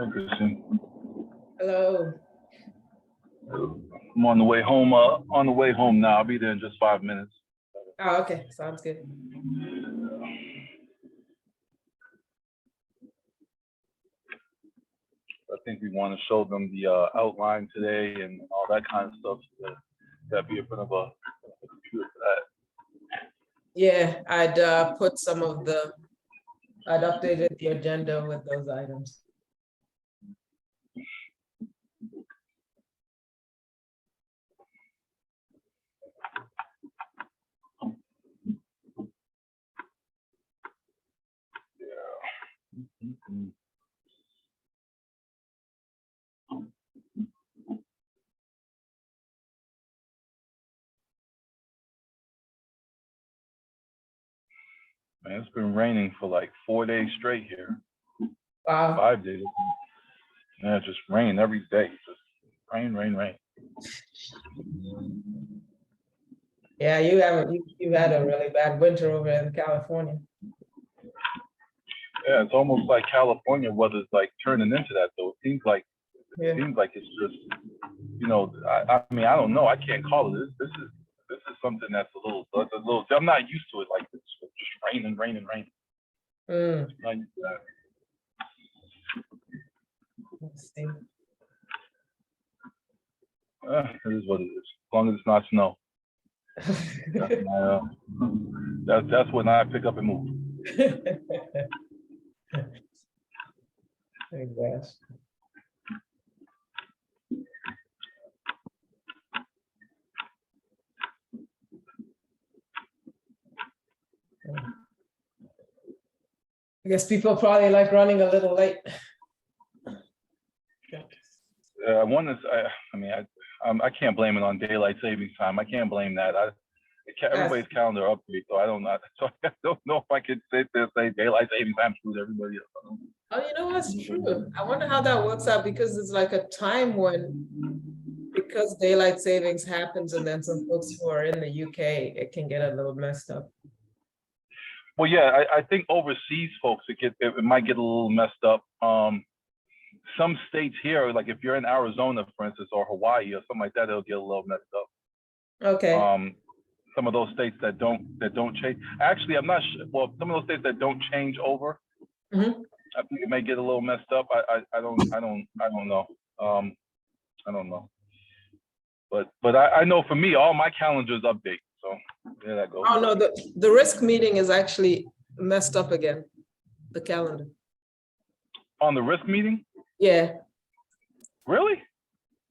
Interesting. Hello. I'm on the way home. On the way home now. I'll be there in just 5 minutes. Oh, okay. Sounds good. I think we want to show them the outline today and all that kind of stuff. So that'd be a bit of a computer for that. Yeah, I'd put some of the, I'd updated the agenda with those items. Mhm. Man, it's been raining for like 4 days straight here. Wow. 5 days. Yeah, just rain every day. Just rain, rain, rain. Yeah, you've had a really bad winter over in California. Yeah, it's almost like California weather's like turning into that though. It seems like Yeah. it's just, you know, I mean, I don't know. I can't call it. This is something that's a little. I'm not used to it like this. Just rain and rain and rain. Mm, Not used to that. let's see. It is what it is. As long as it's not snow. That's when I pick up and move. I guess. I guess people probably like running a little late. I can't blame it on daylight savings time. I can't blame that. Everybody's calendar update, so I don't know. So I don't know if I could sit there and say daylight savings time screws everybody else. Oh, you know what's true? I wonder how that works out because it's like a time when, because daylight savings happens and then some folks who are in the UK, it can get a little messed up. Well, yeah, I think overseas folks, it might get a little messed up. Some states here, like if you're in Arizona, for instance, or Hawaii or something like that, it'll get a little messed up. Okay. Some of those states that don't change. Actually, I'm not sure. Well, some of those states that don't change over, Mhm. I think it may get a little messed up. I don't know. I don't know. But I know for me, all my calendars update. So there that goes. Oh no, the risk meeting is actually messed up again. The calendar. On the risk meeting? Yeah, Really?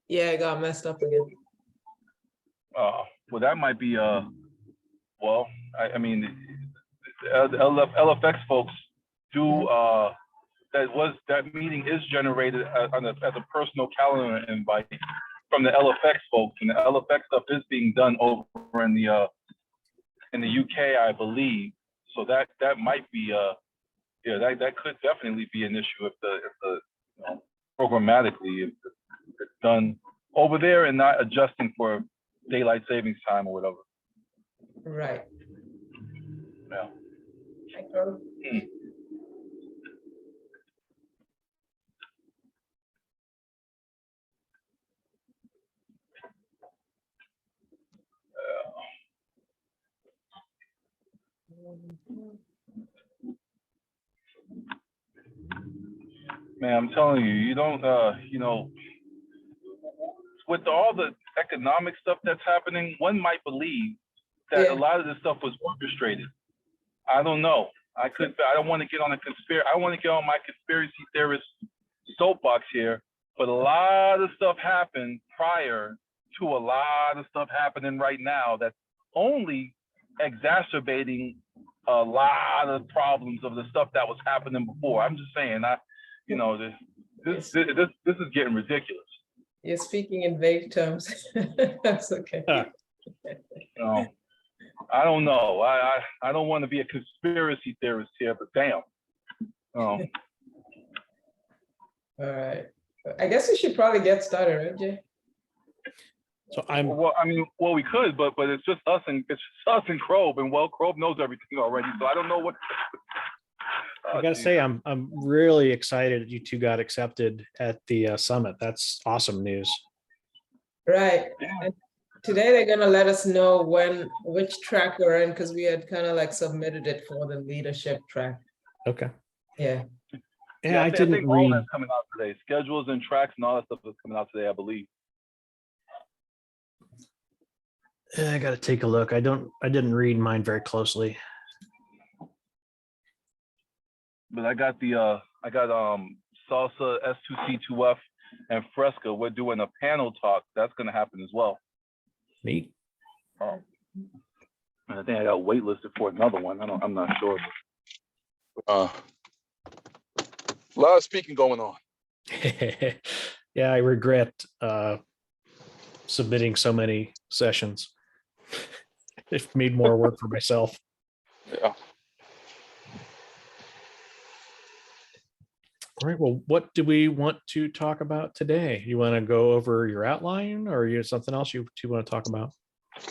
yeah, it got messed up again. Well, that might be well, I mean, the LFX folks do that meeting is generated as a personal calendar invite from the LFX folks, and the LFX stuff is being done over in the UK, I believe. So that might be yeah, that could definitely be an issue if the you know, programmatically if it's done over there and not adjusting for daylight savings time or whatever. Right. Yeah. Man, I'm telling you, you don't, you know, with all the economic stuff that's happening, one might believe that a lot of this stuff was orchestrated. I don't know. I don't want to get on a conspiracy. I want to get on my conspiracy theorist soapbox here, but a lot of stuff happened prior to a lot of stuff happening right now that's only exacerbating a lot of problems of the stuff that was happening before. I'm just saying, you know, this is getting ridiculous. You're speaking in vague terms. That's okay. You know, I don't know. I don't want to be a conspiracy theorist here, but damn. All right. I guess we should probably get started, right, Jay? So well, we could, but it's just us and Krob, and well, Krob knows everything already. So I don't know what I gotta say, I'm really excited that you two got accepted at the summit. That's awesome news. Right. And today they're gonna let us know which track we're in, because we had kind of like submitted it for the leadership track. Okay. Yeah. Yeah, I I didn't think all read. that's coming out today. Schedules and tracks and all that stuff is coming out today, I believe. I gotta take a look. I didn't read mine very closely. But I got Salsa, S2C2F, and Fresca. We're doing a panel talk. That's gonna happen as well. Neat. And I think I got waitlisted for another one. I'm not sure. A lot of speaking going on. Yeah, I regret submitting so many sessions. It made more work for myself. Yeah. All right. Well, what do we want to talk about today? You want to go over your outline, or you have something else you want to talk about?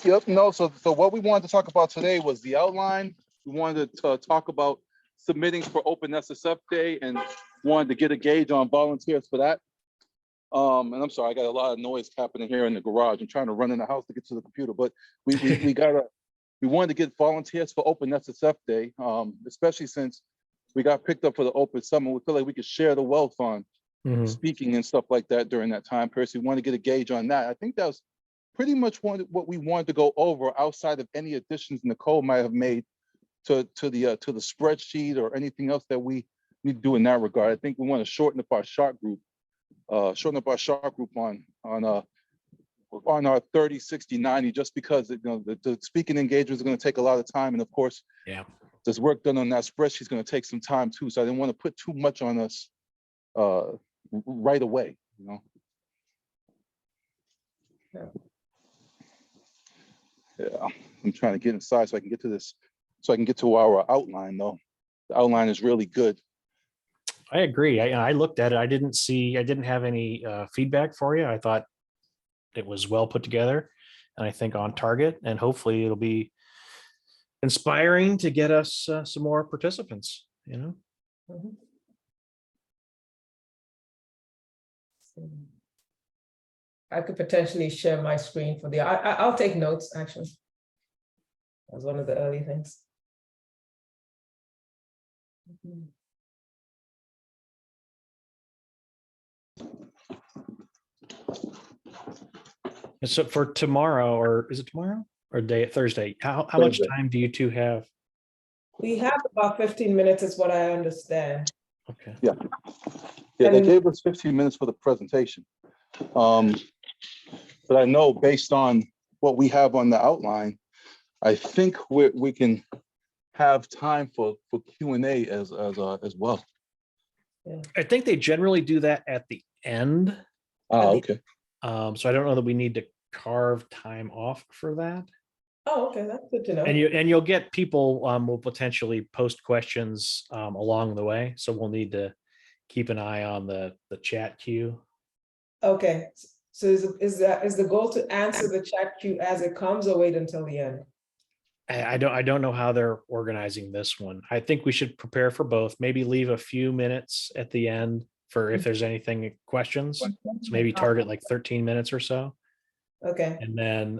Yep. No. So what we wanted to talk about today was the outline. We wanted to talk about submitting for Open SSF Day and wanted to get a gauge on volunteers for that. And I'm sorry, I got a lot of noise happening here in the garage. I'm trying to run in the house to get to the computer, but we wanted to get volunteers for Open SSF Day, especially since we got picked up for the Open Summit. We feel like we could share the wealth on speaking and stuff like that during that time period. So we wanted to get a gauge on that. I think that was pretty much what we wanted to go over, outside of any additions Nicole might have made to the spreadsheet or anything else that we need to do in that regard. I think we want to shorten up our shark group on our 30, 60, 90, just because the speaking engagements are going to take a lot of time, and of course, there's work done on that spreadsheet is going to take some time too. So I didn't want to put too much on us right away. Yeah, I'm trying to get inside so I can get to this, so I can get to our outline though. The outline is really good. I agree. I looked at it. I didn't have any feedback for you. I thought it was well put together, and I think on target, and hopefully it'll be inspiring to get us some more participants, I could potentially share my screen for I'll take notes, actually. That's one of the early things. And so for tomorrow, or is it tomorrow or Thursday? How much time do you two have? We have about 15 minutes is what I understand. Okay. Yeah, they gave us 15 minutes for the presentation. But I know based on what we have on the outline, I think we can have time for Q&A as well. Yeah. I think they generally do that at the end. Okay. So I don't know that we need to carve time off for that. Oh, okay, that's good to know. And you'll get people will potentially post questions along the way. So we'll need to keep an eye on the chat queue. Okay, so is the goal to answer the chat queue as it comes, or wait until the end? I don't know how they're organizing this one. I think we should prepare for both. Maybe leave a few minutes at the end for if there's anything questions. So maybe target like 13 minutes or so. Okay. And then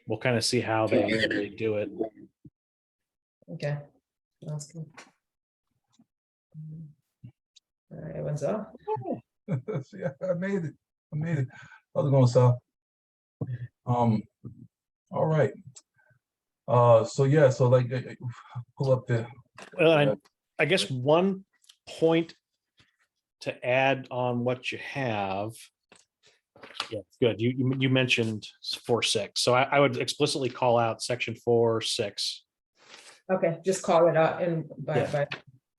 we'll kind of see how they do it. Okay, that's good. All right, everyone's off. See, I made it. How's it going, Sal? All right. So like pull up the. Well, I guess one point to add on what you have. Yeah, good. You mentioned 4.6, so I would explicitly call out section 4.6. Okay, just call it out and by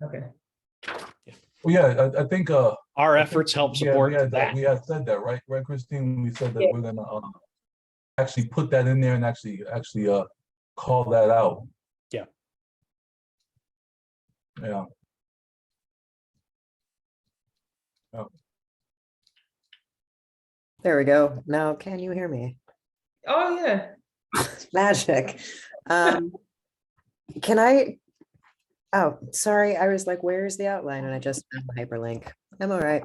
okay. Well, yeah, I think our efforts help support that. We had said that, right, Christine? We said that we're gonna actually put that in there and actually call that out. Yeah. Yeah. There we go. Now, can you hear me? Oh, yeah. Magic. Can I Oh, sorry. I was like, where is the outline? And I just found the hyperlink. I'm all right.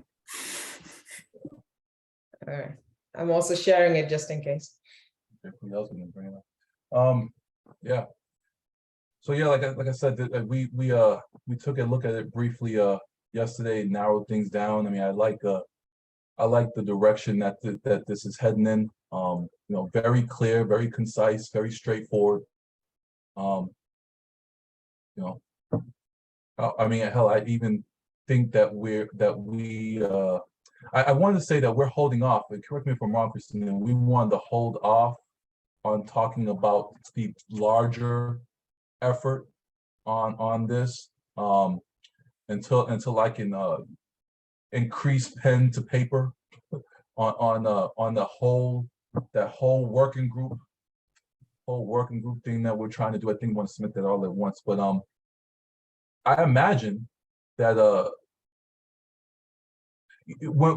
All right. I'm also sharing it just in case. Who else can bring it up? Yeah. So yeah, like I said, we took a look at it briefly yesterday, narrowed things down. I mean, I like the direction that that this is heading in. Very clear, very concise, very straightforward. Um, you know, I mean, hell, I even think that I wanted to say that we're holding off, and correct me if I'm wrong, Christina, we wanted to hold off on talking about the larger effort on this until I can increase pen to paper on the whole working group thing that we're trying to do. I think we want to submit that all at once, but I imagine that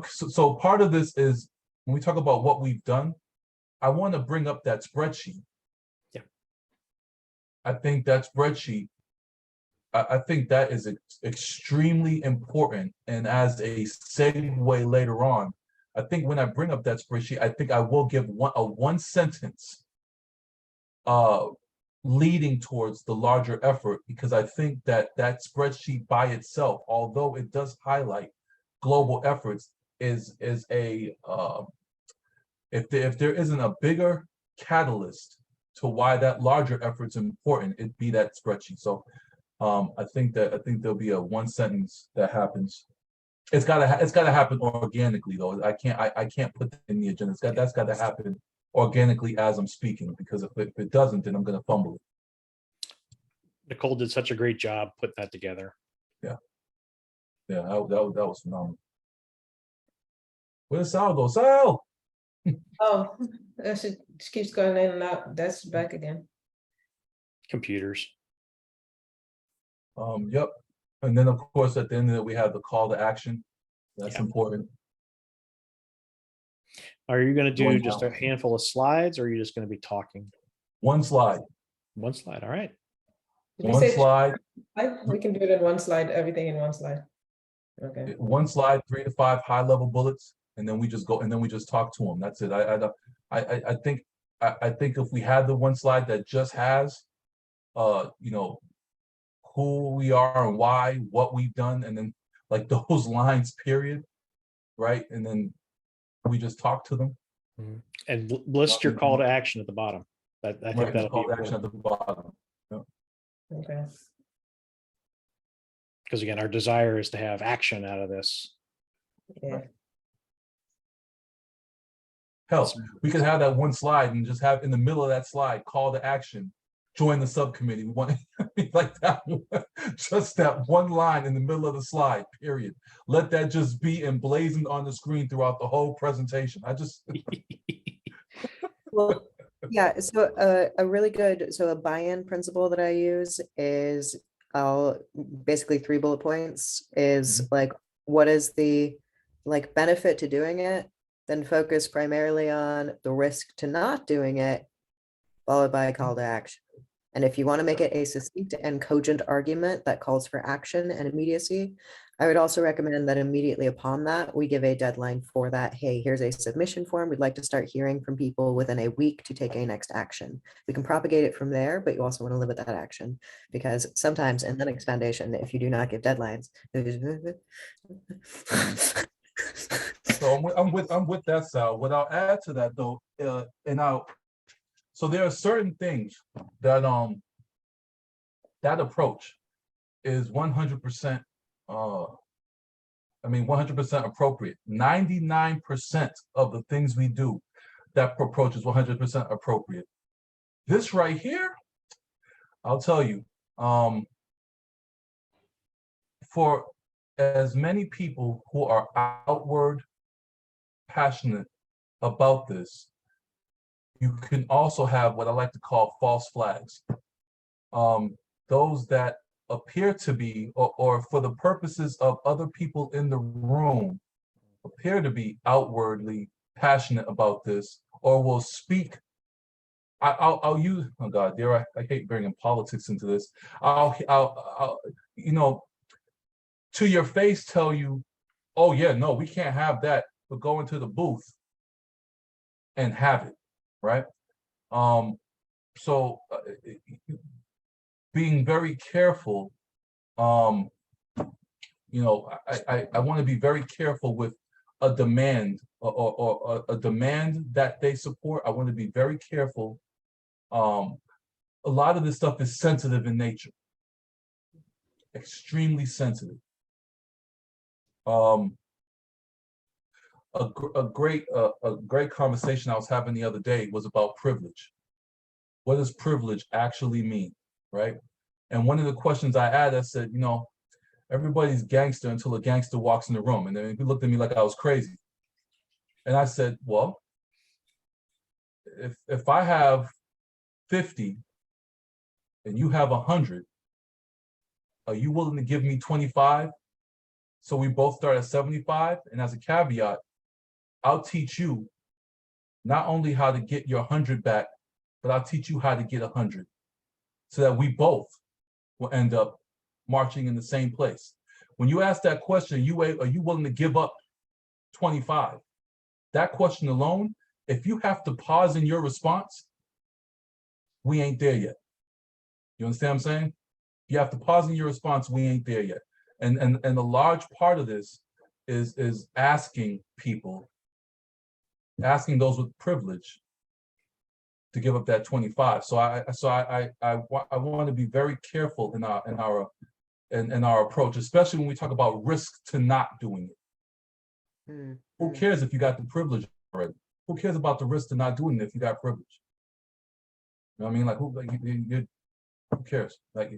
so part of this is when we talk about what we've done, I want to bring up that spreadsheet. Yeah. I think that spreadsheet, I think that is extremely important. And as a segue later on, I think when I bring up that spreadsheet, I think I will give one sentence leading towards the larger effort, because I think that spreadsheet by itself, although it does highlight global efforts, is a if there isn't a bigger catalyst to why that larger effort's important, it'd be that spreadsheet. So I think there'll be a one sentence that happens. It's gotta happen organically though. I can't put that in the agenda. That's gotta happen organically as I'm speaking, because if it doesn't, then I'm gonna fumble it. Nicole did such a great job putting that together. Yeah, that was phenomenal. Where's Sal go? Sal! Oh, she keeps going in and out. That's back again. Computers. Yep. And then of course at the end of it, we have the call to action. That's Yeah. important. Are you going to Going do just a down. handful of slides, or are you just going to be talking? One slide. One slide. All right. Did you One say slide. we can do it in one slide, everything in one slide. Okay. One slide, 3 to 5 high level bullets, and then we just go and then we just talk to them. That's it. I think if we had the one slide that just has who we are and why, what we've done, and then like those lines, period, right? And then we just talk to them. And list your call to action at the bottom. I think Right, that'll call be to action at the bottom. Okay. because again, our desire is to have action out of this. Yeah. Hell, we could have that one slide and just have in the middle of that slide, call to action, join the subcommittee. We want like that, just that one line in the middle of the slide, period. Let that just be emblazoned on the screen throughout the whole presentation. Well, yeah, so a really good, so a buy-in principle that I use is basically 3 bullet points is like, what is the benefit to doing it? Then focus primarily on the risk to not doing it, followed by a call to action. And if you want to make it a succinct and cogent argument that calls for action and immediacy, I would also recommend that immediately upon that, we give a deadline for that. Hey, here's a submission form. We'd like to start hearing from people within a week to take a next action. We can propagate it from there, but you also want to limit that action, because sometimes in Linux Foundation, if you do not give deadlines, So I'm with that, Sal. What I'll add to that though, so there are certain things that that approach is 100% 100% appropriate. 99% of the things we do, that approach is 100% appropriate. This right here, I'll tell you, for as many people who are outward passionate about this, you can also have what I like to call false flags. Those that appear to be, or for the purposes of other people in the room, appear to be outwardly passionate about this, or will speak I'll use, oh God, I hate bringing politics into this. I'll, you know, to your face tell you, oh yeah, no, we can't have that, but go into the booth and have it, right? So being very careful, you know, I want to be very careful with a demand or a demand that they support. I want to be very careful. A lot of this stuff is sensitive in nature, extremely sensitive. A great conversation I was having the other day was about privilege. What does privilege actually mean, right? And one of the questions I asked, I said, you know, everybody's gangster until a gangster walks in the room. And then he looked at me like I was crazy. And I said, well, if I have 50 and you have 100, are you willing to give me 25? So we both start at 75. And as a caveat, I'll teach you not only how to get your 100 back, but I'll teach you how to get 100 so that we both will end up marching in the same place. When you ask that question, are you willing to give up 25? That question alone, if you have to pause in your response, we ain't there yet. You understand what I'm saying? You have to pause in your response, we ain't there yet. And a large part of this is asking people, asking those with privilege to give up that 25. So I want to be very careful in our approach, especially when we talk about risk to not doing it. Who cares if you got the privilege already? Who cares about the risk to not doing it if you got privilege? You know what I mean? Like who cares? Like,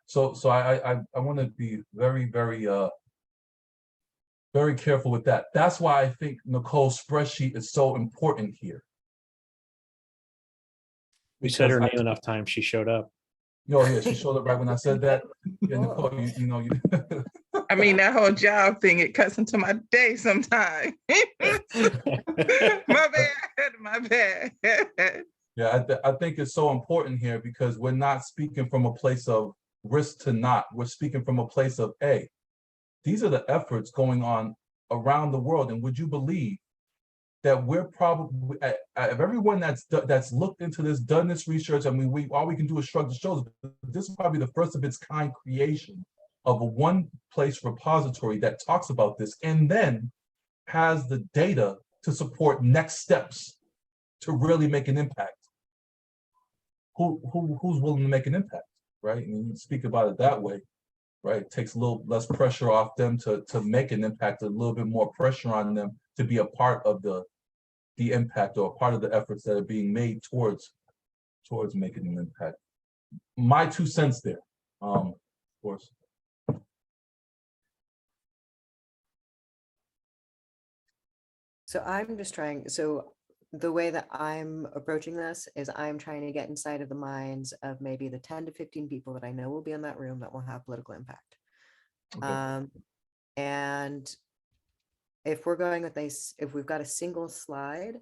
so I want to be very, very very careful with that. That's why I think Nicole's spreadsheet is so important here. We said her name enough times, she showed up. Oh yeah, she showed up right when I said that. Yeah, Nicole, you know, I mean, that whole job thing, it cuts into my day sometimes. My bad. Yeah, I think it's so important here because we're not speaking from a place of risk to not. We're speaking from a place of, hey, these are the efforts going on around the world. And would you believe that we're probably, everyone that's looked into this, done this research, I mean, all we can do is shrug the shoulders. This is probably the first of its kind creation of a one place repository that talks about this and then has the data to support next steps to really make an impact. Who's willing to make an impact, right? And you speak about it that way, right? It takes a little less pressure off them to make an impact, a little bit more pressure on them to be a part of the impact or a part of the efforts that are being made towards making an impact. My 2 cents there, of course. So I'm just trying, so the way that I'm approaching this is I'm trying to get inside of the minds of maybe the 10 to 15 people that I know will be in that room that will have political impact. Okay. And if we're going with if we've got a single slide,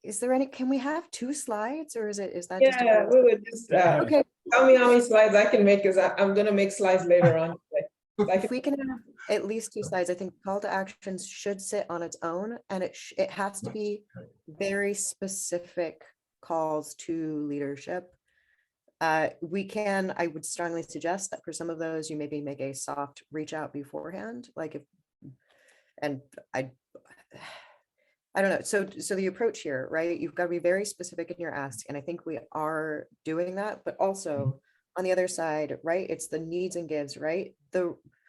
is there any, can we have 2 slides or is that just? Yeah, we would just, okay. Tell me how many slides I can make because I'm going to make slides later on. If we can have at least 2 slides, I think call to actions should sit on its own, and it has to be very specific calls to leadership. I would strongly suggest that for some of those, you maybe make a soft reach out beforehand, like I don't know. So the approach here, right? You've got to be very specific in your ask, and I think we are doing that, but also on the other side, right? It's the needs and gives, right?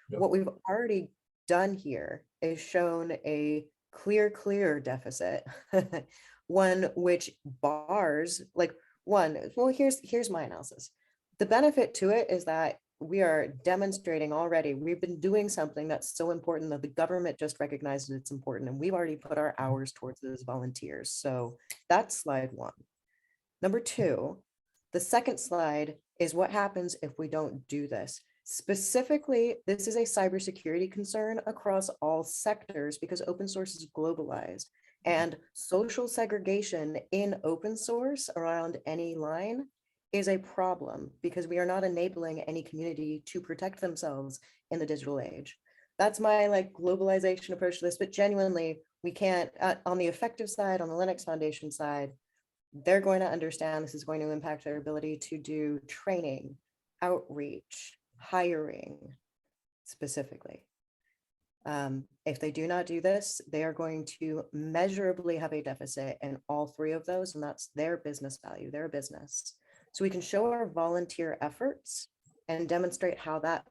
What we've already done here is shown a clear deficit, one which bars, here's my analysis. The benefit to it is that we are demonstrating already, we've been doing something that's so important that the government just recognizes it's important, and we've already put our hours towards it as volunteers. So that's slide 1. Number 2, the second slide is what happens if we don't do this. Specifically, this is a cybersecurity concern across all sectors because open source is globalized. And social segregation in open source around any line is a problem because we are not enabling any community to protect themselves in the digital age. That's my like globalization approach to this, but genuinely, we can't, on the effective side, on the Linux Foundation side, they're going to understand this is going to impact their ability to do training, outreach, hiring specifically. If they do not do this, they are going to measurably have a deficit in all three of those, and that's their business value, their business. So we can show our volunteer efforts and demonstrate how that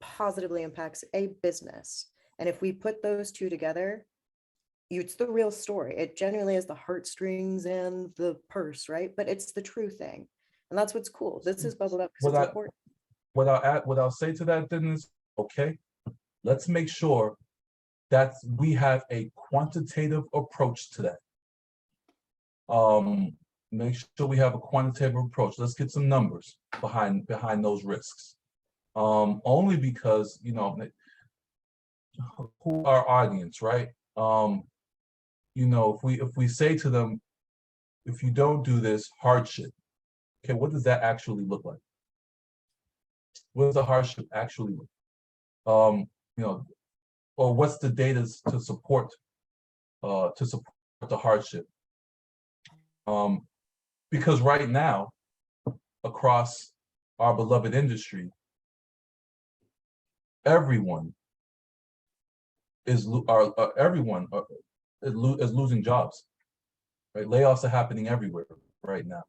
positively impacts a business. And if we put those two together, it's the real story. It genuinely is the heartstrings and the purse, right? But it's the true thing. And that's what's cool. This is bubbled up because it's important. What I'll say to that then is, okay, let's make sure that we have a quantitative approach to that. Make sure we have a quantitative approach. Let's get some numbers behind those risks. Only because, you know, who our audience, right? You know, if we say to them, if you don't do this, hardship. Okay, what does that actually look like? What does the hardship actually look like? You know, or what's the data to support the hardship? Because right now, across our beloved industry, everyone is losing jobs. Right, layoffs are happening everywhere right now.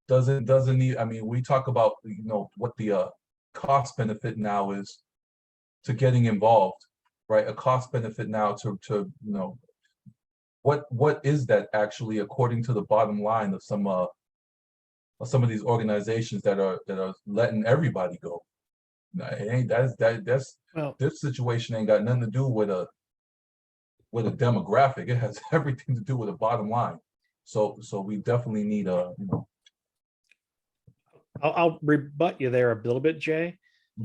Doesn't need. I mean, we talk about, you know, what the cost benefit now is to getting involved, right? A cost benefit now to you know, what is that actually according to the bottom line of some of these organizations that are letting everybody go? It ain't that's Well, this situation ain't got nothing to do with a demographic. It has everything to do with a bottom line. So we definitely need a, you know. I'll rebut you there a little bit, Jay.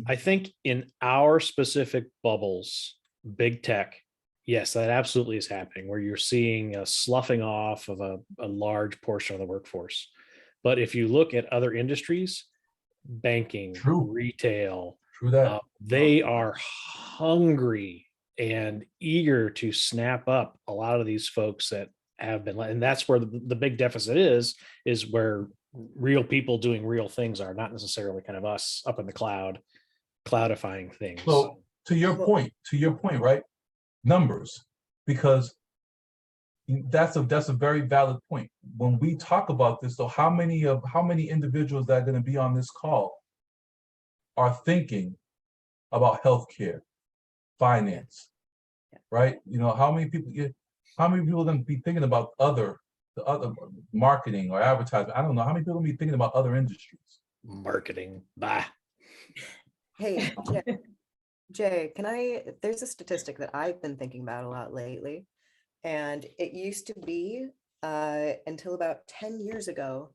I think in our specific bubbles, big tech, yes, that absolutely is happening, where you're seeing a sloughing off of a large portion of the workforce. But if you look at other industries, banking, True. retail, True that. they are hungry and eager to snap up a lot of these folks that have been, and that's where the big deficit is where real people doing real things are, not necessarily kind of us up in the cloudifying things. So to your point, right? Numbers, because that's a very valid point. When we talk about this, so how many individuals that are going to be on this call are thinking about healthcare, finance, right? You know, how many people are going to be thinking about the other marketing or advertising? I don't know. How many people are going to be thinking about other industries? Marketing, bah. Hey, Jay, there's a statistic that I've been thinking about a lot lately, and it used to be until about 10 years ago,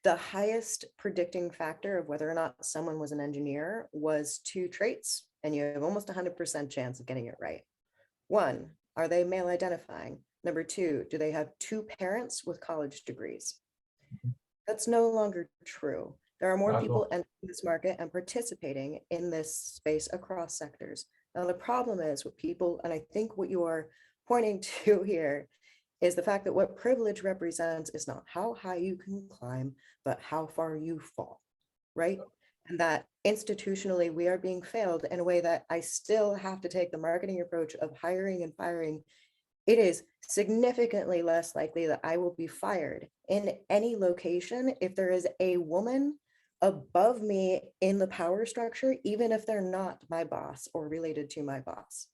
the highest predicting factor of whether or not someone was an engineer was two traits, and you have almost 100% chance of getting it right. One, are they male identifying? Number two, do they have two parents with college degrees? That's no longer true. There are more people entering this market and participating in this space across sectors. Now, the problem is what people, and I think what you are pointing to here is the fact that what privilege represents is not how high you can climb, but how far you fall, right? And that institutionally we are being failed in a way that I still have to take the marketing approach of hiring and firing. It is significantly less likely that I will be fired in any location if there is a woman above me in the power structure, even if they're not my boss or related to my boss.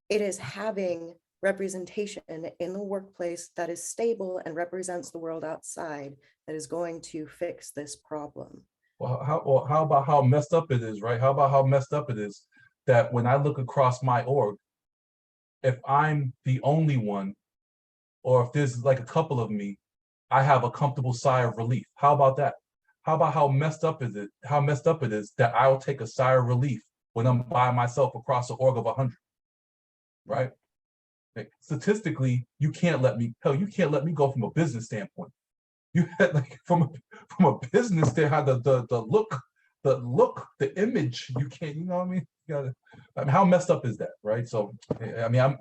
It is having representation in the workplace that is stable and represents the world outside that is going to fix this problem. Well, how about how messed up it is, right? How about how messed up it is that when I look across my org, if I'm the only one, or if there's like a couple of me, I have a comfortable sigh of relief. How about that? How about how messed up it is that I'll take a sigh of relief when I'm by myself across an org of 100, right? Like, statistically, you can't let me go from a business standpoint. You had like from a business standpoint, the image, you can't, you know what I mean? You gotta, I mean, how messed up is that, right? So I mean,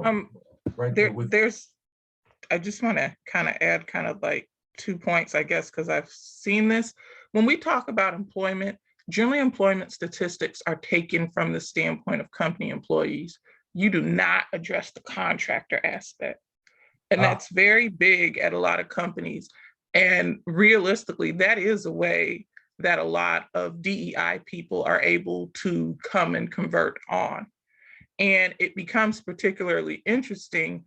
I'm right there with I just want to kind of add kind of like 2 points, I guess, because I've seen this. When we talk about employment, generally employment statistics are taken from the standpoint of company employees. You do not address the contractor aspect. And that's very big at a lot of companies. And realistically, that is a way that a lot of DEI people are able to come and convert on. And it becomes particularly interesting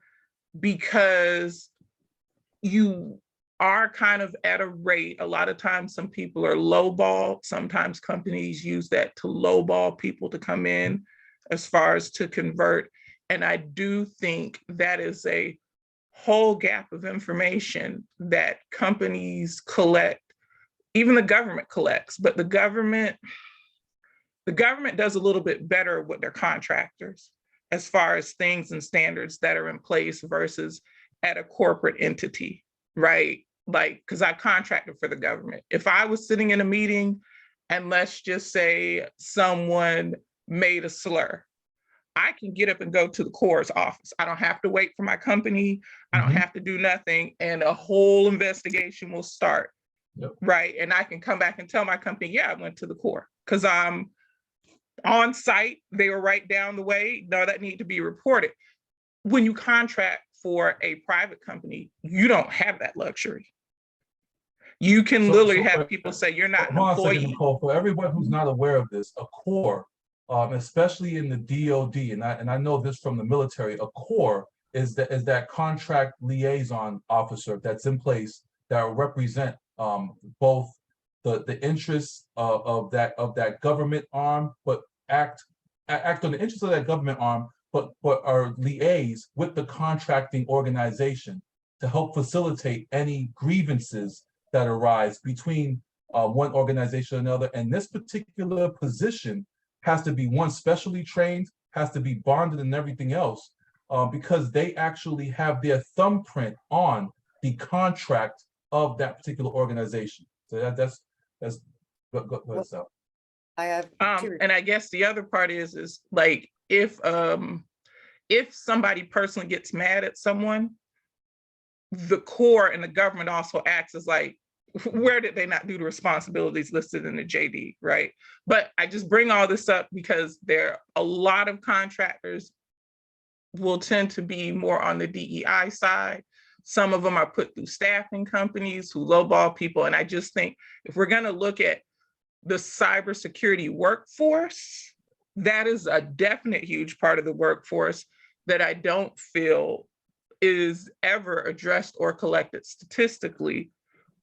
because you are kind of at a rate. A lot of times some people are lowball. Sometimes companies use that to lowball people to come in as far as to convert. And I do think that is a whole gap of information that companies collect, even the government collects, but the government does a little bit better with their contractors as far as things and standards that are in place versus at a corporate entity, right? Like, because I contracted for the government. If I was sitting in a meeting and let's just say someone made a slur, I can get up and go to the Corps' office. I don't have to wait for my company. I don't have to do nothing. And a whole investigation will start, right? And I can come back and tell my company, yeah, I went to the Corps because I'm on site. They were right down the way. No, that need to be reported. When you contract for a private company, you don't have that luxury. You can literally have people say you're not an employee. Nicole, for everyone who's not aware of this, a Corps, especially in the DoD, and I know this from the military, a Corps is that contract liaison officer that's in place that will represent both the interests of that government arm, but act on the interests of that government arm, but are liaise with the contracting organization to help facilitate any grievances that arise between one organization and another. And this particular position has to be one specially trained, has to be bonded and everything else, because they actually have their thumbprint on the contract of that particular organization. So that's go ahead, Sal. I have and I guess the other part is like if somebody personally gets mad at someone, the Corps and the government also acts as like, where did they not do the responsibilities listed in the JD, right? But I just bring all this up because there are a lot of contractors will tend to be more on the DEI side. Some of them are put through staffing companies who lowball people. And I just think if we're gonna look at the cybersecurity workforce, that is a definite huge part of the workforce that I don't feel is ever addressed or collected statistically,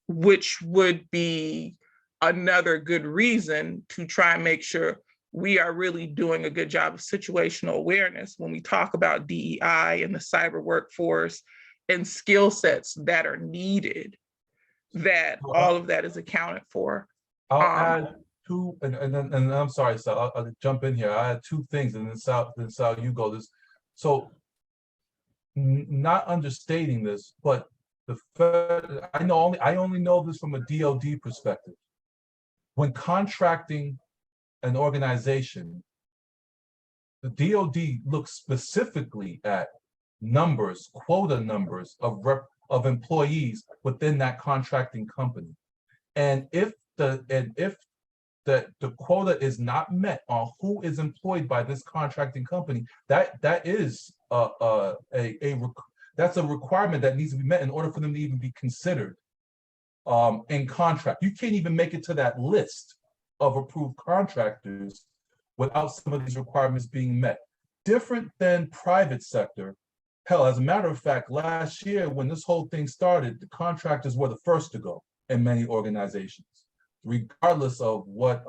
which would be another good reason to try and make sure we are really doing a good job of situational awareness when we talk about DEI and the cyber workforce and skill sets that are needed, that all of that is accounted for. I'll add two, and I'm sorry, Sal, I'll jump in here. I had two things, and then Sal, you go. This, so not understating this, but I only know this from a DoD perspective. When contracting an organization, the DoD looks specifically at numbers, quota numbers of employees within that contracting company, and if the quota is not met on who is employed by this contracting company, that is that's a requirement that needs to be met in order for them to even be considered in contract. You can't even make it to that list of approved contractors without some of these requirements being met. Different than private sector. Hell, as a matter of fact, last year when this whole thing started, the contractors were the first to go in many organizations, regardless of what,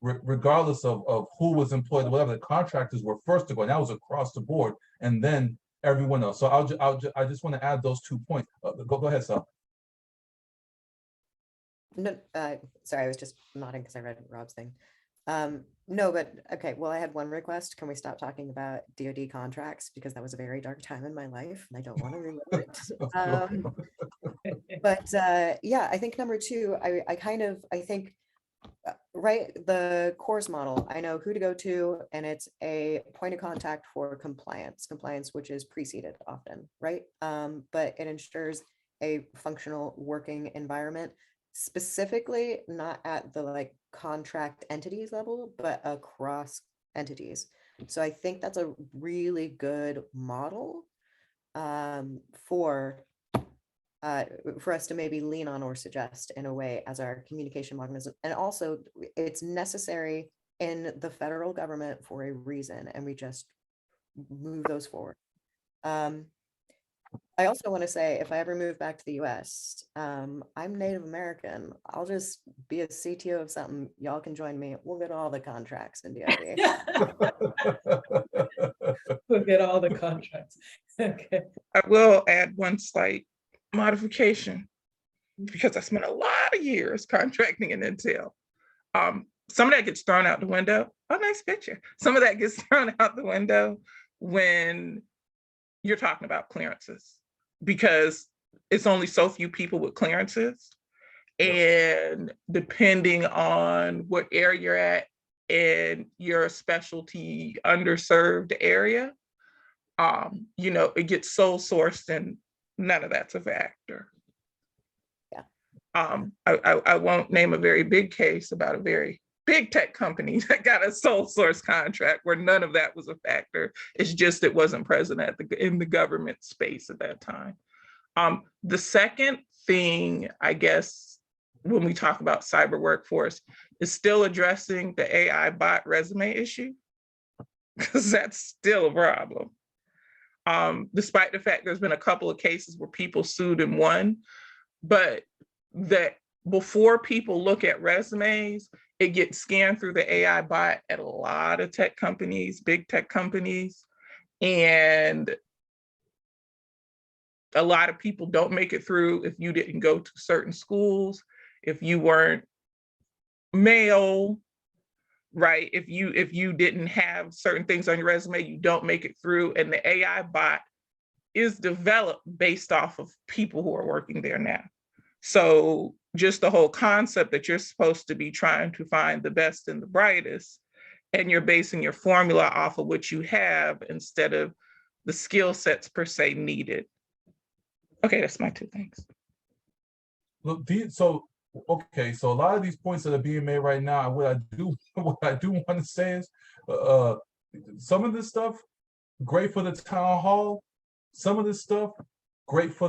regardless of who was employed or whatever. The contractors were first to go, and that was across the board, and then everyone else. So I just want to add those 2 points. Go ahead, Sal. No, sorry, I was just nodding because I read Rob's thing. No, but okay, well, I had one request. Can we stop talking about DoD contracts? Because that was a very dark time in my life and I don't want to relive it. But yeah, I think number two, I think, right, the course model, I know who to go to, and it's a point of contact for compliance, which is preceded often, right? But it ensures a functional working environment, specifically not at the like contract entities level, but across entities. So I think that's a really good model for us to maybe lean on or suggest in a way as our communication mechanism. And also it's necessary in the federal government for a reason, and we just move those forward. I also want to say, if I ever move back to the US, I'm Native American. I'll just be a CTO of something. Y'all can join me. We'll get all the contracts in DoD. We'll get all the contracts. Okay. I will add one slight modification because I spent a lot of years contracting in Intel. Some of that gets thrown out the window. Oh, nice picture. Some of that gets thrown out the window when you're talking about clearances, because it's only so few people with clearances. And depending on what area you're at and your specialty underserved area, you know, it gets sole sourced and none of that's a factor. Yeah. I won't name a very big case about a very big tech company that got a sole source contract where none of that was a factor. It's just it wasn't present in the government space at that time. The second thing, I guess, when we talk about cyber workforce is still addressing the AI bot resume issue, because that's still a problem. Despite the fact there's been a couple of cases where people sued and won, but that before people look at resumes, it gets scanned through the AI bot at a lot of tech companies, big tech companies, and a lot of people don't make it through if you didn't go to certain schools, if you weren't male, right? If you didn't have certain things on your resume, you don't make it through. And the AI bot is developed based off of people who are working there now. So just the whole concept that you're supposed to be trying to find the best and the brightest, and you're basing your formula off of what you have instead of the skill sets per se needed. Okay, that's my 2 things. Look, so okay, so a lot of these points that are being made right now, what I do want to say is, some of this stuff great for the town hall, some of this stuff great for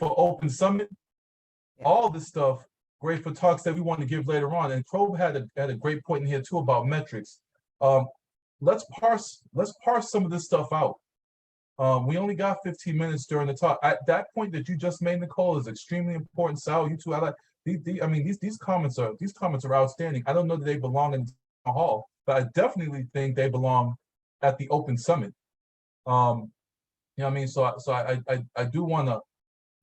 open summit, all this stuff great for talks that we want to give later on. And Crow had a great point in here too about metrics. Let's parse some of this stuff out. We only got 15 minutes during the talk. That point that you just made, Nicole, is extremely important. Sal, you too. I like these comments are outstanding. I don't know that they belong in the town hall, but I definitely think they belong at the open summit. You know what I mean? So I do want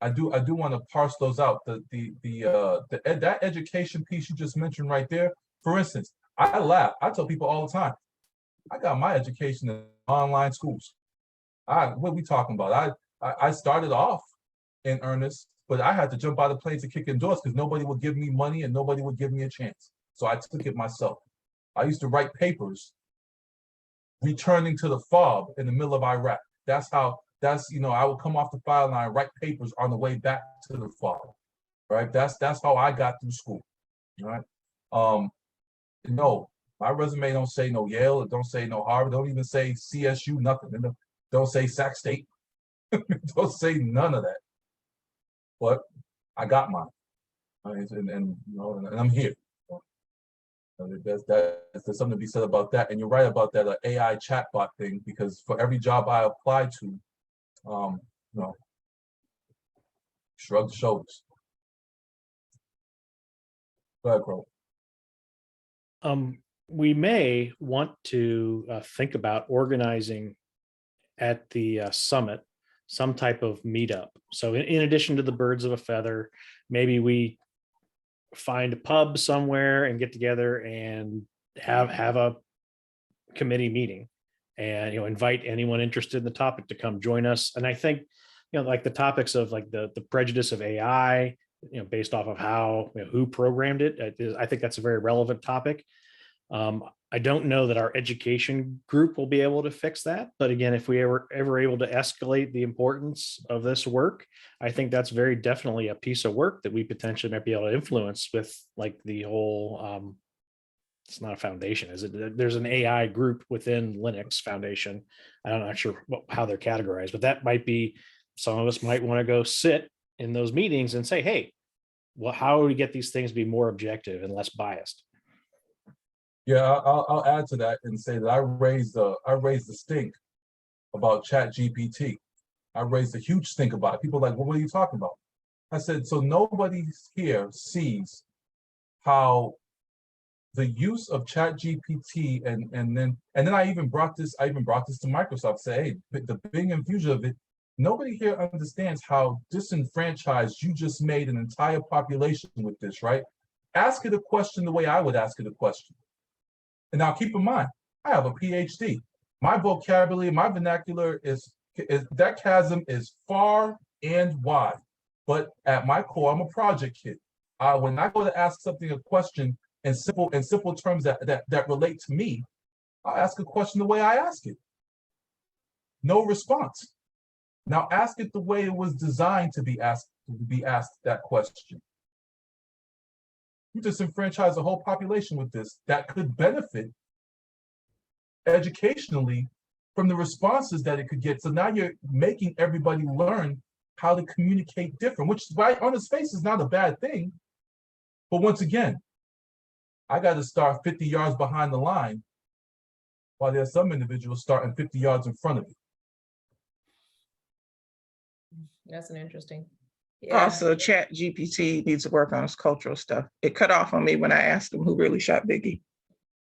to parse those out. That education piece you just mentioned right there. For instance, I laugh. I tell people all the time, I got my education in online schools. What are we talking about? I started off in earnest, but I had to jump out of planes and kick in doors because nobody would give me money and nobody would give me a chance. So I took it myself. I used to write papers returning to the FOB in the middle of Iraq. I would come off the file line, write papers on the way back to the FOB, right? That's how I got through school, right? No, my resume don't say no Yale, it don't say no Harvard, don't even say CSU, nothing. Don't say Sac State, don't say none of that. But I got mine, and I'm here. There's something to be said about that, and you're right about that AI chatbot thing, because for every job I apply to, shrug the shoulders. Go ahead, Crow. We may want to think about organizing at the summit some type of meetup. So in addition to the birds of a feather, maybe we find a pub somewhere and get together and have a committee meeting and, invite anyone interested in the topic to come join us. And I think, like the topics of like the prejudice of AI, based off of how, who programmed it, I think that's a very relevant topic. I don't know that our education group will be able to fix that. But again, if we ever able to escalate the importance of this work, I think that's very definitely a piece of work that we potentially might be able to influence with like the whole, it's not a foundation, is it? There's an AI group within Linux Foundation. I'm not sure how they're categorized, but that might be, some of us might want to go sit in those meetings and say, hey, well, how do we get these things to be more objective and less biased? Yeah, I'll add to that and say that I raised the stink about Chat GPT. I raised a huge stink about it. People are like, well, what are you talking about? I said, so nobody here sees how the use of Chat GPT and then I even brought this to Microsoft, say, hey, the Bing infusion of it, nobody here understands how disenfranchised you just made an entire population with this, right? Ask it a question the way I would ask it a question. And now keep in mind, I have a PhD. My vocabulary, my vernacular is that chasm is far and wide. But at my core, I'm a project kid. When I go to ask something a question in simple terms that relate to me, I'll ask a question the way I ask it. No response. Now ask it the way it was designed to be asked that question. You disenfranchise the whole population with this that could benefit educationally from the responses that it could get. So now you're making everybody learn how to communicate different, which right on its face is not a bad thing. But once again, I got to start 50 yards behind the line while there's some individuals starting 50 yards in front of you. That's an interesting. Yeah. Also, Chat GPT needs to work on its cultural stuff. It cut off on me when I asked him who really shot Biggie,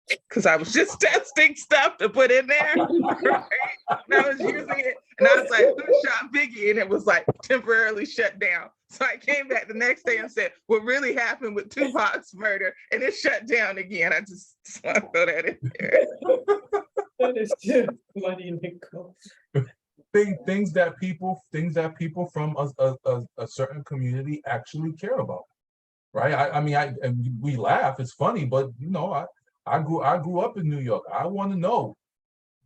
because I was just testing stuff to put in there. Right? And I was using it, and I was like, who shot Biggie? And it was like temporarily shut down. So I came back the next day and said, what really happened with Tupac's murder? And it shut down again. I just want to throw that in there. That is just funny, Nicole. Things that people from a certain community actually care about, right? I mean, we laugh, it's funny, but I grew up in New York. I want to know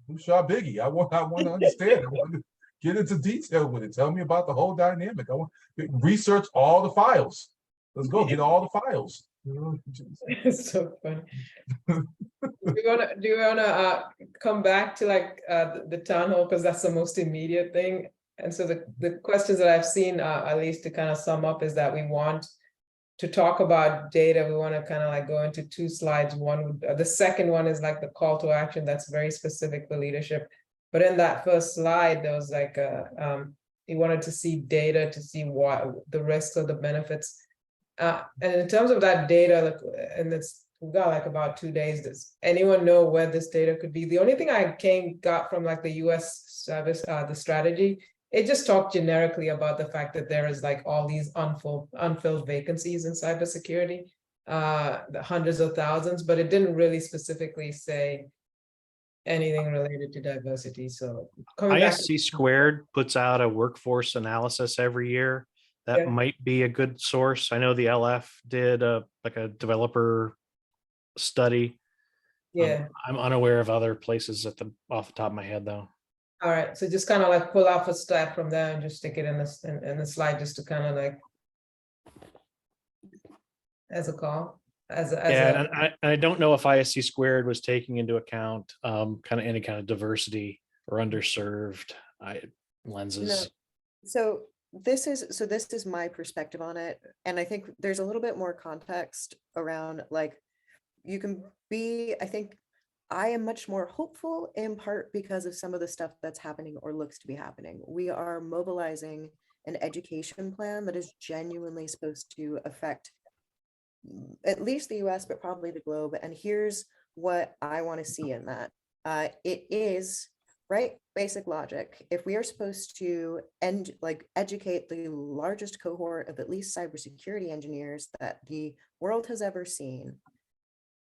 who shot Biggie. I want to understand. I want to get into detail with it. Tell me about the whole dynamic. I want to research all the files. Let's go get all the files. It's so funny. Do you wanna come back to like the town hall, because that's the most immediate thing? And so the questions that I've seen, at least to kind of sum up, is that we want to talk about data. We want to kind of like go into 2 slides. The second one is like the call to action that's very specific for leadership. But in that first slide, there was like he wanted to see data to see what the risks or the benefits. And in terms of that data, and we've got like about 2 days. Does anyone know where this data could be? The only thing I got from like the US service, the strategy, it just talked generically about the fact that there is like all these unfilled vacancies in cybersecurity, the hundreds of thousands, but it didn't really specifically say anything related to diversity. So ISC Squared puts out a workforce analysis every year. That might be a good source. I know the LF did a developer study. Yeah. I'm unaware of other places off the top of my head though. All right, so just kind of like pull off a stat from there and just stick it in the slide, just to kind of like as a call, and I don't know if ISC Squared was taking into account kind of any kind of diversity or underserved lenses. No. So this is my perspective on it, and I think there's a little bit more context around like you can be. I think I am much more hopeful, in part because of some of the stuff that's happening or looks to be happening. We are mobilizing an education plan that is genuinely supposed to affect at least the US, but probably the globe. And here's what I want to see in that. It is, right, basic logic. If we are supposed to educate the largest cohort of at least cybersecurity engineers that the world has ever seen,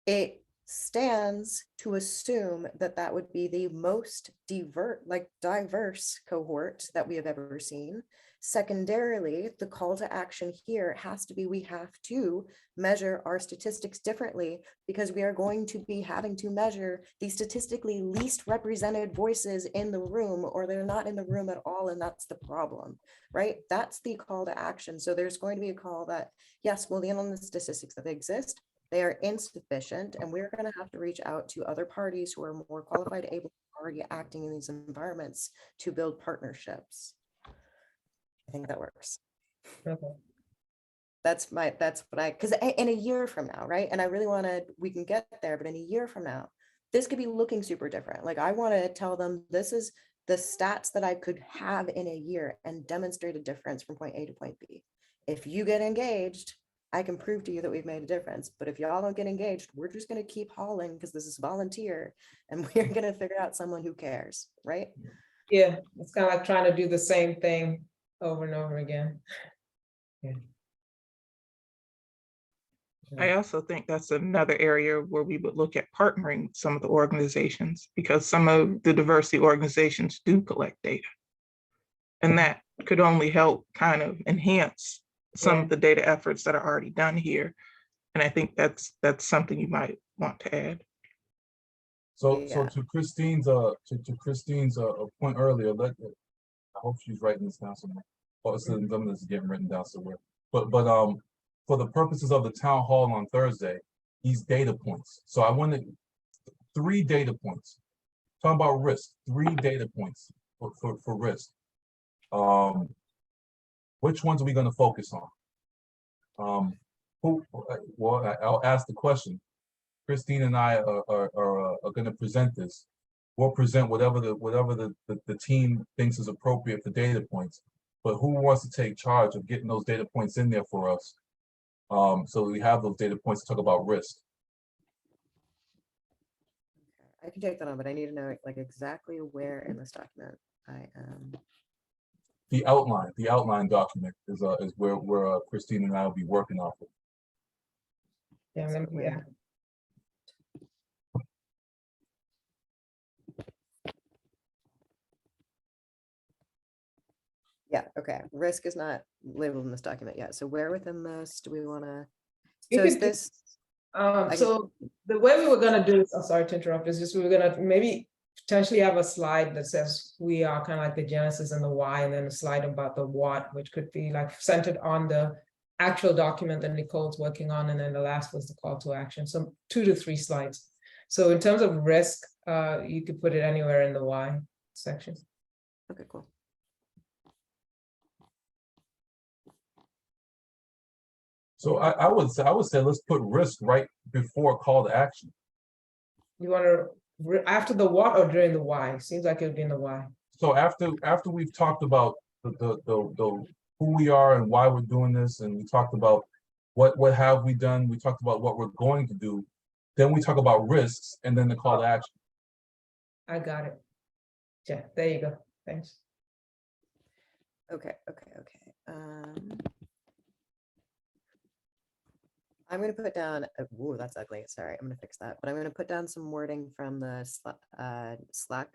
it stands to assume that that would be the most diverse cohort that we have ever seen. Secondarily, the call to action here has to be, we have to measure our statistics differently, because we are going to be having to measure the statistically least represented voices in the room, or they're not in the room at all, and that's the problem, right? That's the call to action. So there's going to be a call that, yes, we'll lean on the statistics that exist. They are insufficient, and we're going to have to reach out to other parties who are more qualified, able, already acting in these environments to build partnerships. I think that works. Okay. That's what I, because in a year from now, right? And I really we can get there, but in a year from now, this could be looking super different. Like, I want to tell them, this is the stats that I could have in a year and demonstrate a difference from point A to point B. If you get engaged, I can prove to you that we've made a difference. But if y'all don't get engaged, we're just going to keep hauling, because this is volunteer, and we're going to figure out someone who cares, right? Yeah, it's kind of like trying to do the same thing over and over again. Yeah. I also think that's another area where we would look at partnering with some of the organizations, because some of the diversity organizations do collect data. And that could only help kind of enhance some of the data efforts that are already done here. And I think that's something you might want to add. So Yeah. to Christine's point earlier, I hope she's writing this down somewhere. Oh, some of this is getting written down somewhere. But for the purposes of the town hall on Thursday, these data points. So I wanted 3 data points. Talking about risk, 3 data points for risk. Which ones are we going to focus on? I'll ask the question. Christine and I are going to present this. We'll present whatever the team thinks is appropriate for data points. But who wants to take charge of getting those data points in there for us? So we have those data points to talk about risk. I can take that on, but I need to know like exactly where in this document I am. The outline document is where Christine and I will be working off of. Yeah, So maybe, yeah. Yeah, okay. Risk is not labeled in this document yet. So where within this do we want to? You So is could- this? So the way we were gonna do this, I'm sorry to interrupt, is just we were gonna maybe potentially have a slide that says we are kind of like the genesis and the why, and then a slide about the what, which could be like centered on the actual document that Nicole's working on, and then the last was the call to action. So 2 to 3 slides. So in terms of risk, you could put it anywhere in the why section. Okay, cool. So I would say let's put risk right before call to action. You want to after the what or during the why? Seems like it would be in the why. So after we've talked about the who we are and why we're doing this, and we talked about what have we done, we talked about what we're going to do, then we talk about risks, and then the call to action. I got it. Yeah, there you go. Thanks. Okay. I'm going to put down, oh, that's ugly. Sorry, I'm going to fix that. But I'm going to put down some wording from the Slack,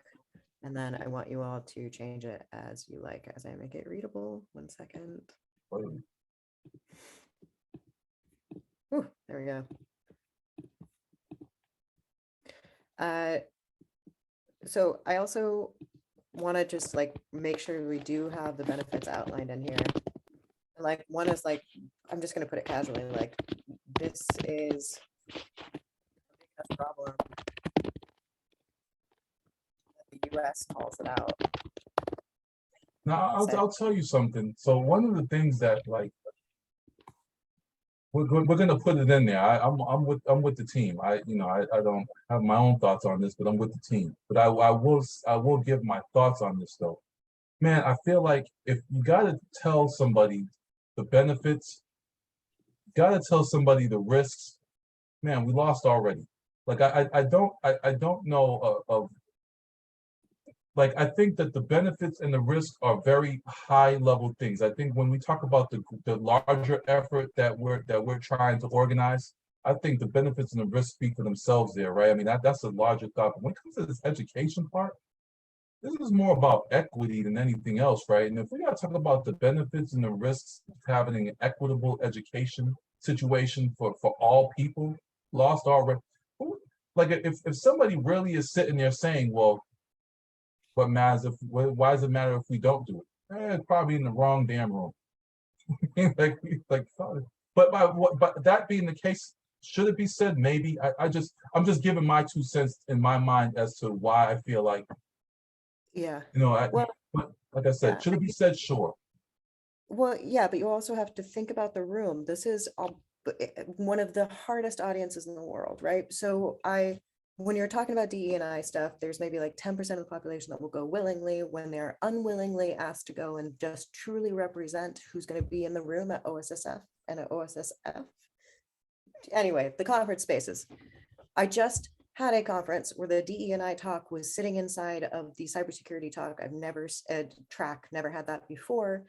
and then I want you all to change it as you like, as I make it readable. 1 second. Ooh, there we go. So I also want to just like make sure we do have the benefits outlined in here. Like one is like, I'm just going to put it casually, like this is a problem. The US calls it out. Now I'll tell you something. So one of the things that like we're gonna put it in there. I'm with the team. I don't have my own thoughts on this, but I'm with the team. But I will give my thoughts on this though. Man, I feel like if you gotta tell somebody the benefits, you gotta tell somebody the risks, man, we lost already. Like I don't know of like, I think that the benefits and the risks are very high level things. I think when we talk about the larger effort that we're trying to organize, I think the benefits and the risks speak for themselves there, right? I mean, that's a larger thought. But when it comes to this education part, this is more about equity than anything else, right? And if we gotta talk about the benefits and the risks of having an equitable education situation for all people, lost already. Like if somebody really is sitting there saying, well, what matters if why does it matter if we don't do it? It's probably in the wrong damn room. like, but that being the case, should it be said? Maybe. I'm just giving my 2 cents in my mind as to why I feel like, Yeah. you know, Well, but like I said, yeah. should it be said? Sure. Well, yeah, but you also have to think about the room. This is one of the hardest audiences in the world, right? So when you're talking about DE&I stuff, there's maybe like 10% of the population that will go willingly when they're unwillingly asked to go and just truly represent who's going to be in the room at OSSF and at OSSF. Anyway, the conference spaces. I just had a conference where the DE&I talk was sitting inside of the cybersecurity talk. I've never never had that before.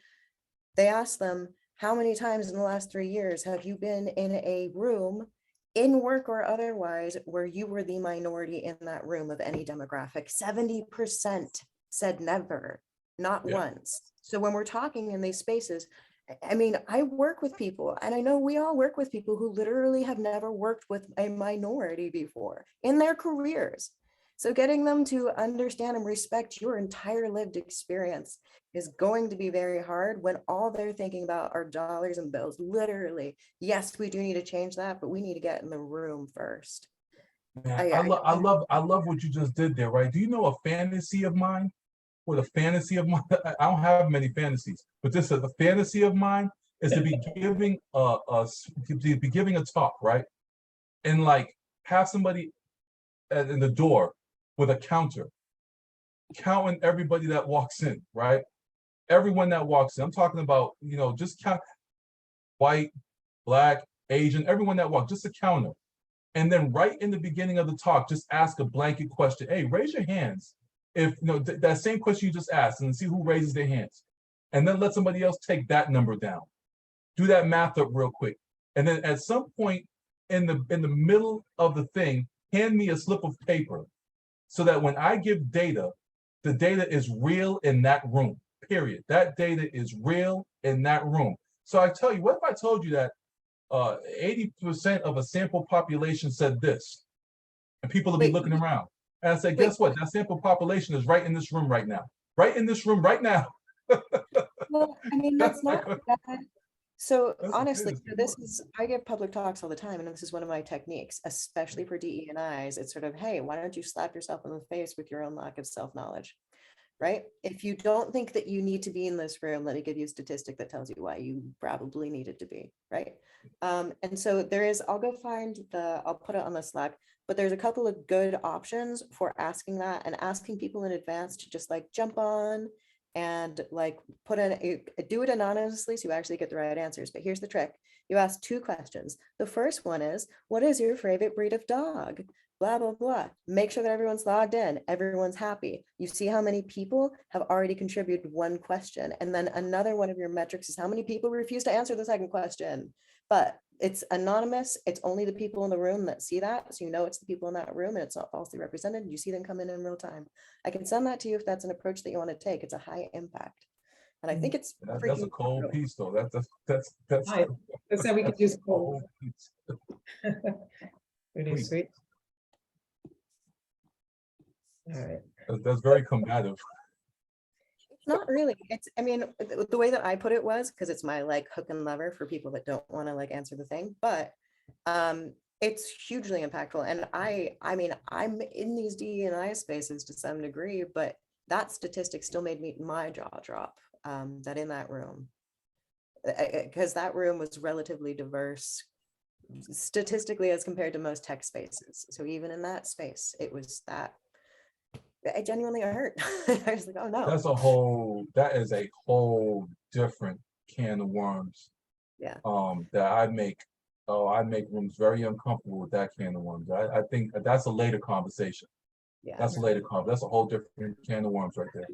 They asked them, how many times in the last 3 years have you been in a room, in work or otherwise, where you were the minority in that room of any demographic? 70% said never, not once. So when we're talking in these spaces, I mean, I work with people, and I know we all work with people who literally have never worked with a minority before in their careers. So getting them to understand and respect your entire lived experience is going to be very hard when all they're thinking about are dollars and bills. Literally, yes, we do need to change that, but we need to get in the room first. Man, I love what you just did there, right? Do you know a fantasy of mine? What a fantasy of mine. I don't have many fantasies, but this is a fantasy of mine is to be giving a talk, right? And like have somebody in the door with a counter, counting everybody that walks in, right? Everyone that walks in. I'm talking about, you know, just count white, black, Asian, everyone that walks, just a counter. And then right in the beginning of the talk, just ask a blanket question. Hey, raise your hands. If you know that same question you just asked, and see who raises their hands. And then let somebody else take that number down. Do that math up real quick. And then at some point in the middle of the thing, hand me a slip of paper so that when I give data, the data is real in that room, period. That data is real in that room. So I tell you, what if I told you that 80% of a sample population said this, and people will be looking around. And I said, guess what? That sample population is right in this room right now. Right in this room right now. Well, I mean, that's not bad. So That's honestly, I give public talks all the time, and this is one of my techniques, especially for DE&Is. It's sort of, hey, why don't you slap yourself in the face with your own lack of self-knowledge, right? If you don't think that you need to be in this room, let me give you a statistic that tells you why you probably needed to be, right? And so I'll go find I'll put it on the Slack, but there's a couple of good options for asking that, and asking people in advance to just like jump on and like do it anonymously so you actually get the right answers. But here's the trick. You ask 2 questions. The first one is, what is your favorite breed of dog? Blah, blah, blah. Make sure that everyone's logged in, everyone's happy. You see how many people have already contributed 1 question. And then another one of your metrics is how many people refuse to answer the second question. But it's anonymous. It's only the people in the room that see that. So you know it's the people in that room, and it's not falsely represented. You see them come in real time. I can send that to you if that's an approach that you want to take. It's a high impact. And I think it's that's a cold piece though. That's That's how we could use cold. Pretty Please. sweet. All right. That's very combative. Not really. I mean, the way that I put it was, because it's my like hook and lever for people that don't want to like answer the thing, but it's hugely impactful. And I mean, I'm in these DE&I spaces to some degree, but that statistic still made my jaw drop, that in that room, because that room was relatively diverse statistically as compared to most tech spaces. So even in that space, it was that. It genuinely hurt. I was like, oh no. That is a whole different can of worms. Yeah. That I make rooms very uncomfortable with that can of worms. I think that's a later conversation. Yeah. That's a later conversation. That's a whole different can of worms right there.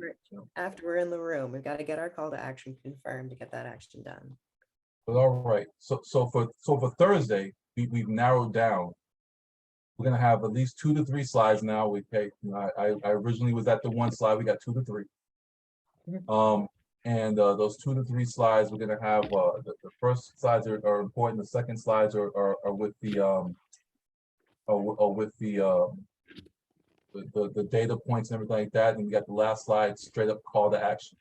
After we're in the room, we've got to get our call to action confirmed to get that action done. But all right. So for Thursday, we've narrowed down. We're gonna have at least 2 to 3 slides now. I originally was at the 1 slide, we got 2 to 3. And those 2 to 3 slides, we're gonna have the first slides are important. The second slides are with the the data points and everything like that. And we got the last slide straight up call to action.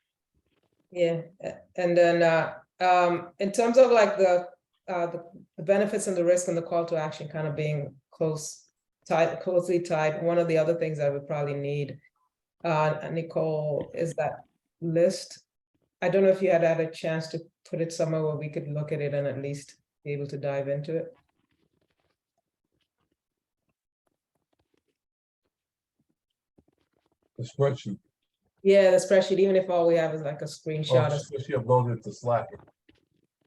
Yeah, and then in terms of like the benefits and the risk and the call to action kind of being closely tied, one of the other things I would probably need, Nicole, is that list. I don't know if you had a chance to put it somewhere where we could look at it and at least be able to dive into it. The spreadsheet. Yeah, the spreadsheet, even if all we have is like a Oh, screenshot. she uploaded it to Slack.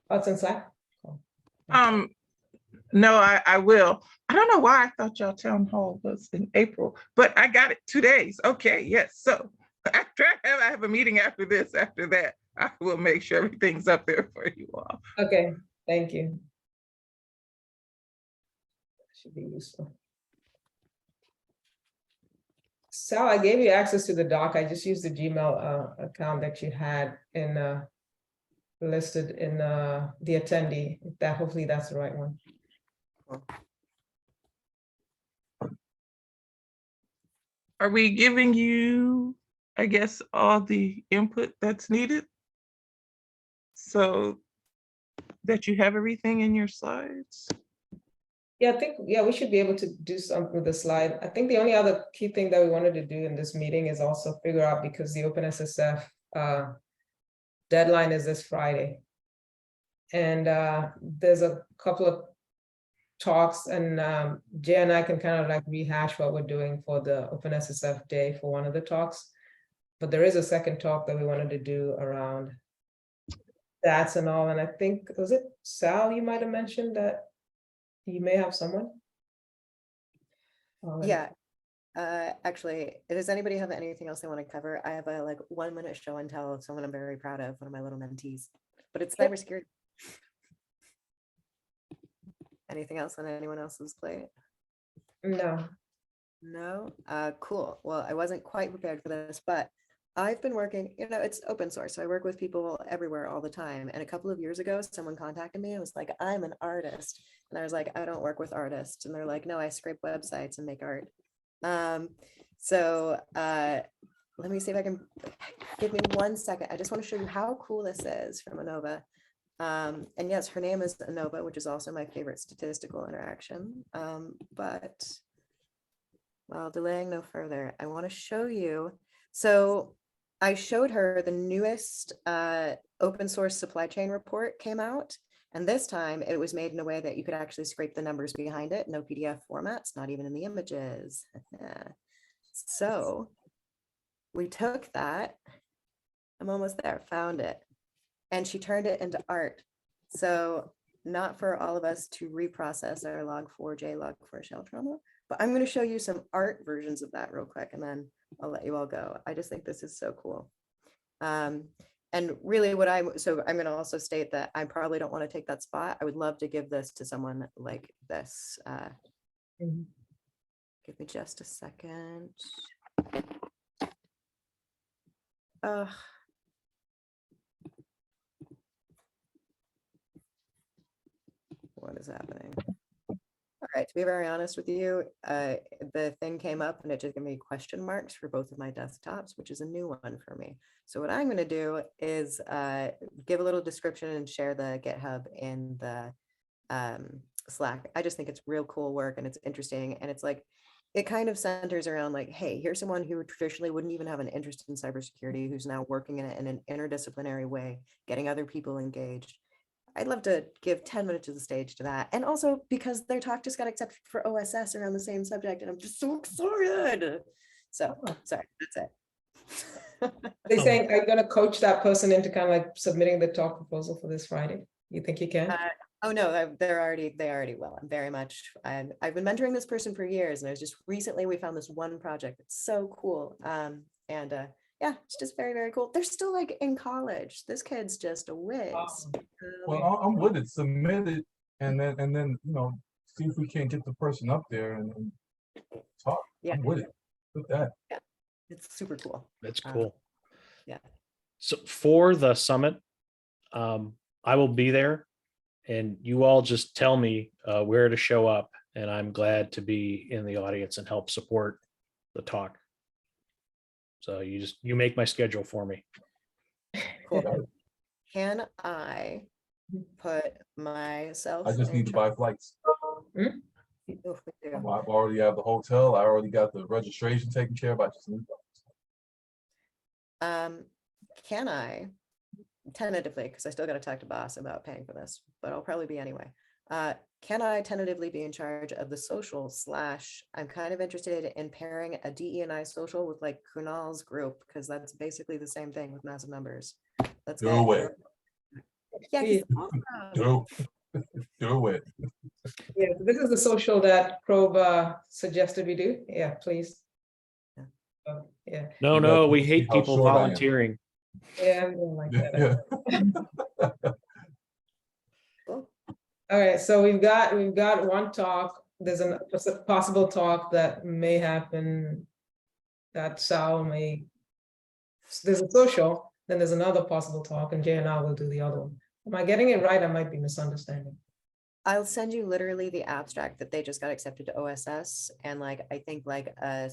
Oh, it's in Slack? Cool. No, I will. I don't know why I thought y'all town hall was in April, but I got it 2 days. Okay, yes. So after I have a meeting after this, after that, I will make sure everything's up there for you all. Okay, thank you. Should be useful. Sal, I gave you access to the doc. I just used the Gmail account that you had in listed in the attendee. That hopefully that's the right one. Are we giving you, I guess, all the input that's needed so that you have everything in your slides? Yeah, I think, yeah, we should be able to do something with the slide. I think the only other key thing that we wanted to do in this meeting is also figure out, because the OpenSSF deadline is this Friday. And there's a couple of talks, and Jay and I can kind of like rehash what we're doing for the OpenSSF day for one of the talks. But there is a second talk that we wanted to do around stats and all. And I think, was it Sal, you might have mentioned that you may have someone? Yeah. Actually, does anybody have anything else they want to cover? I have a like 1 minute show and tell of someone I'm very proud of, one of my little mentees, but it's cybersecurity. Anything else on anyone else's plate? No. No? Cool. Well, I wasn't quite prepared for this, but I've been working, it's open source. So I work with people everywhere all the time. And a couple of years ago, someone contacted me and was like, I'm an artist. And I was like, I don't work with artists. And they're like, no, I scrape websites and make art. Let me see if I can, give me 1 second. I just want to show you how cool this is from ANOVA. And yes, her name is ANOVA, which is also my favorite statistical interaction. But while delaying no further, I want to show you. So I showed her the newest open source supply chain report came out. And this time it was made in a way that you could actually scrape the numbers behind it. No PDF formats, not even in the images. So we took that. I'm almost there, found it. And she turned it into art. So not for all of us to reprocess our log4j, log4 shell trauma, but I'm going to show you some art versions of that real quick, and then I'll let you all go. I just think this is so cool. And really so I'm going to also state that I probably don't want to take that spot. I would love to give this to someone like this. Give me just a second. What is happening? All right, to be very honest with you, the thing came up and it just gave me question marks for both of my desktops, which is a new one for me. So what I'm going to do is give a little description and share the GitHub in the Slack. I just think it's real cool work and it's interesting. And it's like, it kind of centers around like, hey, here's someone who traditionally wouldn't even have an interest in cybersecurity, who's now working in it in an interdisciplinary way, getting other people engaged. I'd love to give 10 minutes of the stage to that. And also because their talk just got accepted for OSS around the same subject, and I'm just so excited. So, sorry, that's it. They saying, are you going to coach that person into kind of like submitting the talk proposal for this Friday? You think you can? Oh no, they already will. I'm very much, I've been mentoring this person for years, and it was just recently we found this one project. It's so cool. Yeah, it's just very, very cool. They're still like in college. This kid's just a whiz. Well, I'm with it. Submit it, and then see if we can't get the person up there and talk. Yeah. I'm with it. With that. It's super cool. That's cool. yeah. So for the summit, I will be there, and you all just tell me where to show up, and I'm glad to be in the audience and help support the talk. So you make my schedule for me. Cool. Can I put myself? I just need to buy flights. Oh, we do. I've already have the hotel. I already got the registration taken care of. I just need flights. Can I tentatively, because I still got to talk to boss about paying for this, but I'll probably be anyway. Can I tentatively be in charge of the social / I'm kind of interested in pairing a DE&I social with like Kunal's group, because that's basically the same thing with massive numbers. Let's Do it. Yeah, he's awesome. Do it. Yeah, this is the social that Kroba suggested we do. Yeah, please. Yeah, No, we hate how people short I am. volunteering. yeah, I'm doing like that. Yeah. Cool. All right, so we've got one talk. There's a possible talk that may happen that Sal may. There's a social, then there's another possible talk, and Jay and I will do the other one. Am I getting it right? I might be misunderstanding. I'll send you literally the abstract that they just got accepted to OSS, and like I think like a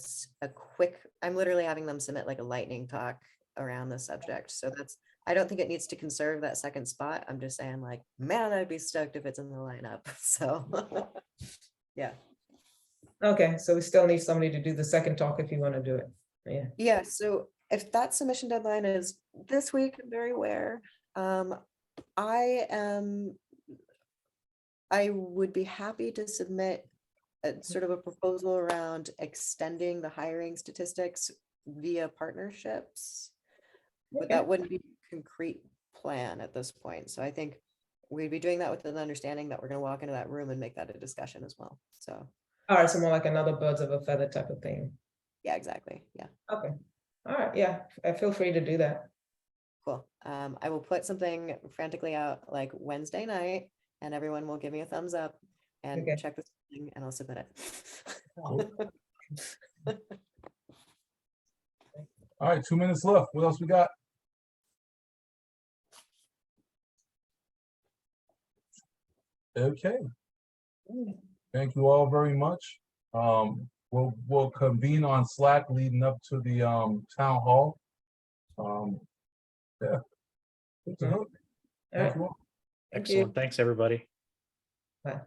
quick. I'm literally having them submit like a lightning talk around the subject. So that's. I don't think it needs to conserve that second spot. I'm just saying like, man, I'd be stoked if it's in the lineup. So yeah. Okay, so we still need somebody to do the second talk if you want to do it. Yeah. Yeah, so if that submission deadline is this week, I'm very aware. I would be happy to submit a sort of a proposal around extending the hiring statistics via partnerships. But that wouldn't be a concrete plan at this point. So I think we'd be doing that with an understanding that we're going to walk into that room and make that a discussion as well. So. All right, so more like another birds of a feather type of thing. Yeah, exactly. Yeah. Okay. All right. Yeah, feel free to do that. Cool. I will put something frantically out like Wednesday night, and everyone will give me a thumbs up and Okay. check this thing, and I'll submit it. Cool. All right, 2 minutes left. What else we got? Okay. Thank you all very much. We'll convene on Slack leading up to the town hall. Yeah. Good to know. All right. Thank you all. Thank you. Excellent. Thanks, everybody. Bye.